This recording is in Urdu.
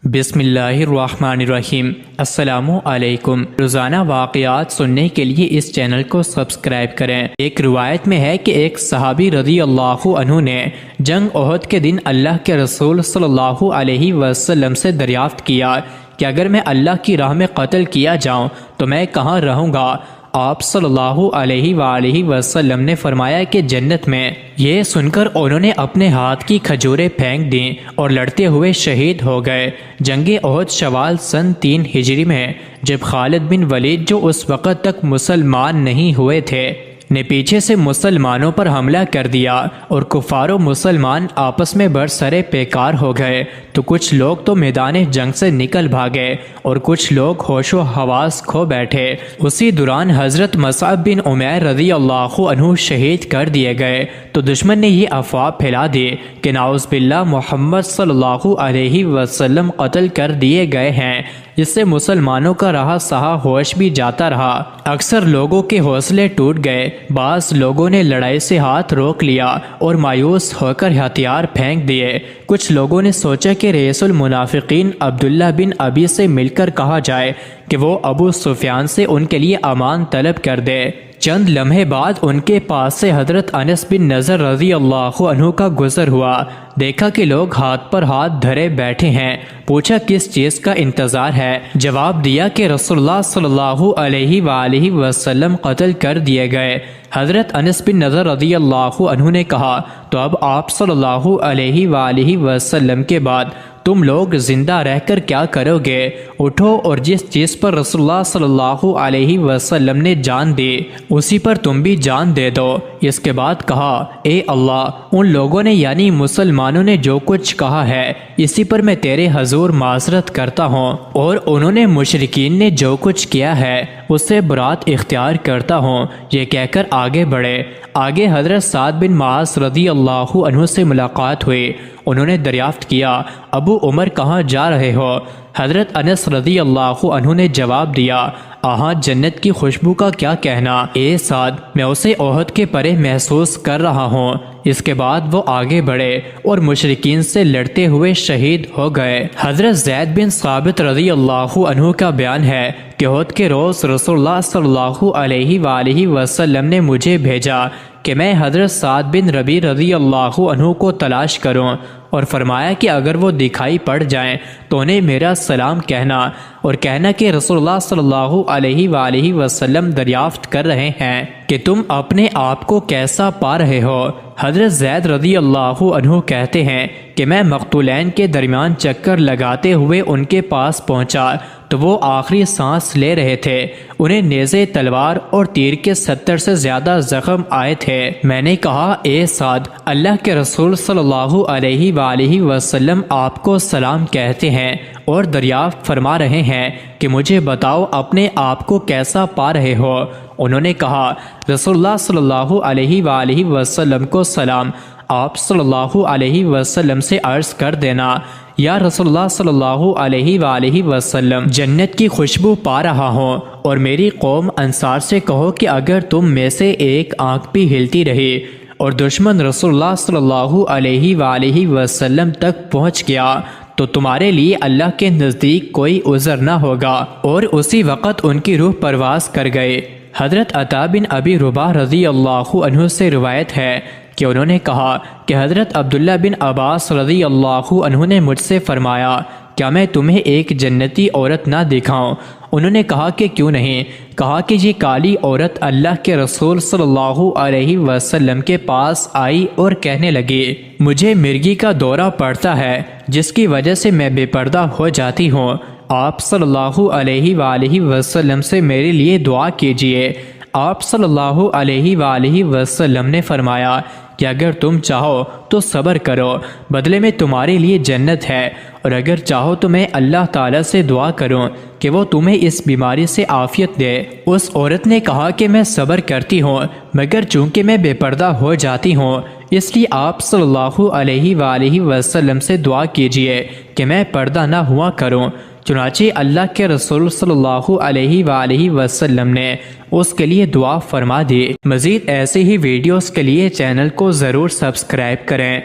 بسم اللہ الرحمن الرحیم۔ السلام علیکم۔ روزانہ واقعات سننے کے لیے اس چینل کو سبسکرائب کریں۔ ایک روایت میں ہے کہ ایک صحابی رضی اللہ عنہ نے جنگ احد کے دن اللہ کے رسول صلی اللہ علیہ وسلم سے دریافت کیا کہ اگر میں اللہ کی راہ میں قتل کیا جاؤں تو میں کہاں رہوں گا؟ آپ صلی اللہ علیہ وآلہ وسلم نے فرمایا کہ جنت میں۔ یہ سن کر انہوں نے اپنے ہاتھ کی کھجوریں پھینک دیں اور لڑتے ہوئے شہید ہو گئے۔ جنگ احد شوال سن 3 ہجری میں جب خالد بن ولید جو اس وقت تک مسلمان نہیں ہوئے تھے نے پیچھے سے مسلمانوں پر حملہ کر دیا اور کفار و مسلمان آپس میں برسرے پیکار ہو گئے تو کچھ لوگ تو میدان جنگ سے نکل بھاگے اور کچھ لوگ ہوش و حواس کھو بیٹھے۔ اسی دوران حضرت مصعب بن عمیر رضی اللہ عنہ شہید کر دیے گئے تو دشمن نے یہ افواہ پھیلا دی کہ نعوذ باللہ محمد صلی اللہ علیہ وسلم قتل کر دیے گئے ہیں، جس سے مسلمانوں کا رہا سہا ہوش بھی جاتا رہا۔ اکثر لوگوں کے حوصلے ٹوٹ گئے، بعض لوگوں نے لڑائی سے ہاتھ روک لیا اور مایوس ہو کر ہتھیار پھینک دیے۔ کچھ لوگوں نے سوچا کہ رئیس المنافقین عبداللہ بن ابی سے مل کر کہا جائے کہ وہ ابو سفیان سے ان کے لیے امان طلب کر دے۔ چند لمحے بعد ان کے پاس سے حضرت انس بن نضر رضی اللہ عنہ کا گزر ہوا۔ دیکھا کہ لوگ ہاتھ پر ہاتھ دھرے بیٹھے ہیں، پوچھا کس چیز کا انتظار ہے؟ جواب دیا کہ رسول اللہ صلی اللہ علیہ وآلہ وسلم قتل کر دیے گئے۔ حضرت انس بن نضر رضی اللہ عنہ نے کہا تو اب آپ صلی اللہ علیہ وآلہ وسلم کے بعد تم لوگ زندہ رہ کر کیا کرو گے؟ اٹھو اور جس چیز پر رسول اللہ صلی اللہ علیہ وسلم نے جان دی اسی پر تم بھی جان دے دو۔ اس کے بعد کہا اے اللہ، ان لوگوں نے یعنی مسلمانوں نے جو کچھ کہا ہے اسی پر میں تیرے حضور معذرت کرتا ہوں، اور انہوں نے مشرکین نے جو کچھ کیا ہے اس سے برات اختیار کرتا ہوں۔ یہ کہہ کر آگے بڑھے۔ آگے حضرت سعد بن معاذ رضی اللہ عنہ سے ملاقات ہوئی۔ انہوں نے دریافت کیا ابو عمر کہاں جا رہے ہو؟ حضرت انس رضی اللہ عنہ نے جواب دیا آہاں جنت کی خوشبو کا کیا کہنا، اے سعد میں اسے احد کے پرے محسوس کر رہا ہوں۔ اس کے بعد وہ آگے بڑھے اور مشرکین سے لڑتے ہوئے شہید ہو گئے۔ حضرت زید بن ثابت رضی اللہ عنہ کا بیان ہے کہ احد کے روز رسول اللہ صلی اللہ علیہ وآلہ وسلم نے مجھے بھیجا کہ میں حضرت سعد بن ربیع رضی اللہ عنہ کو تلاش کروں، اور فرمایا کہ اگر وہ دکھائی پڑ جائیں تو انہیں میرا سلام کہنا اور کہنا کہ رسول اللہ صلی اللہ علیہ وآلہ وسلم دریافت کر رہے ہیں کہ تم اپنے آپ کو کیسا پا رہے ہو۔ حضرت زید رضی اللہ عنہ کہتے ہیں کہ میں مقتولین کے درمیان چکر لگاتے ہوئے ان کے پاس پہنچا تو وہ آخری سانس لے رہے تھے۔ انہیں نیزے، تلوار اور تیر کے 70 سے زیادہ زخم آئے تھے۔ میں نے کہا اے سعد، اللہ کے رسول صلی اللہ علیہ وآلہ وسلم آپ کو سلام کہتے ہیں اور دریافت فرما رہے ہیں کہ مجھے بتاؤ اپنے آپ کو کیسا پا رہے ہو؟ انہوں نے کہا رسول اللہ صلی اللہ علیہ وآلہ وسلم کو سلام۔ آپ صلی اللہ علیہ وسلم سے عرض کر دینا یا رسول اللہ صلی اللہ علیہ وآلہ وسلم جنت کی خوشبو پا رہا ہوں، اور میری قوم انصار سے کہو کہ اگر تم میں سے ایک آنکھ بھی ہلتی رہی اور دشمن رسول اللہ صلی اللہ علیہ وآلہ وسلم تک پہنچ گیا تو تمہارے لیے اللہ کے نزدیک کوئی عذر نہ ہوگا۔ اور اسی وقت ان کی روح پرواز کر گئے۔ حضرت عطا بن ابی رباح رضی اللہ عنہ سے روایت ہے کہ انہوں نے کہا کہ حضرت عبداللہ بن عباس رضی اللہ عنہ نے مجھ سے فرمایا کیا میں تمہیں ایک جنتی عورت نہ دکھاؤں؟ انہوں نے کہا کہ کیوں نہیں؟ کہا کہ یہ کالی عورت اللہ کے رسول صلی اللہ علیہ وسلم کے پاس آئی اور کہنے لگی مجھے مرگی کا دورہ پڑتا ہے جس کی وجہ سے میں بے پردہ ہو جاتی ہوں، آپ صلی اللہ علیہ وآلہ وسلم سے میرے لیے دعا کیجیے۔ آپ صلی اللہ علیہ وآلہ وسلم نے فرمایا کہ اگر تم چاہو تو صبر کرو، بدلے میں تمہارے لیے جنت ہے، اور اگر چاہو تو میں اللہ تعالیٰ سے دعا کروں کہ وہ تمہیں اس بیماری سے عافیت دے۔ اس عورت نے کہا کہ میں صبر کرتی ہوں، مگر چونکہ میں بے پردہ ہو جاتی ہوں اس لیے آپ صلی اللہ علیہ وآلہ وسلم سے دعا کیجیے کہ میں پردہ نہ ہوا کروں۔ چنانچہ اللہ کے رسول صلی اللہ علیہ وآلہ وسلم نے اس کے لیے دعا فرما دی۔ مزید ایسے ہی ویڈیوز کے لیے چینل کو ضرور سبسکرائب کریں۔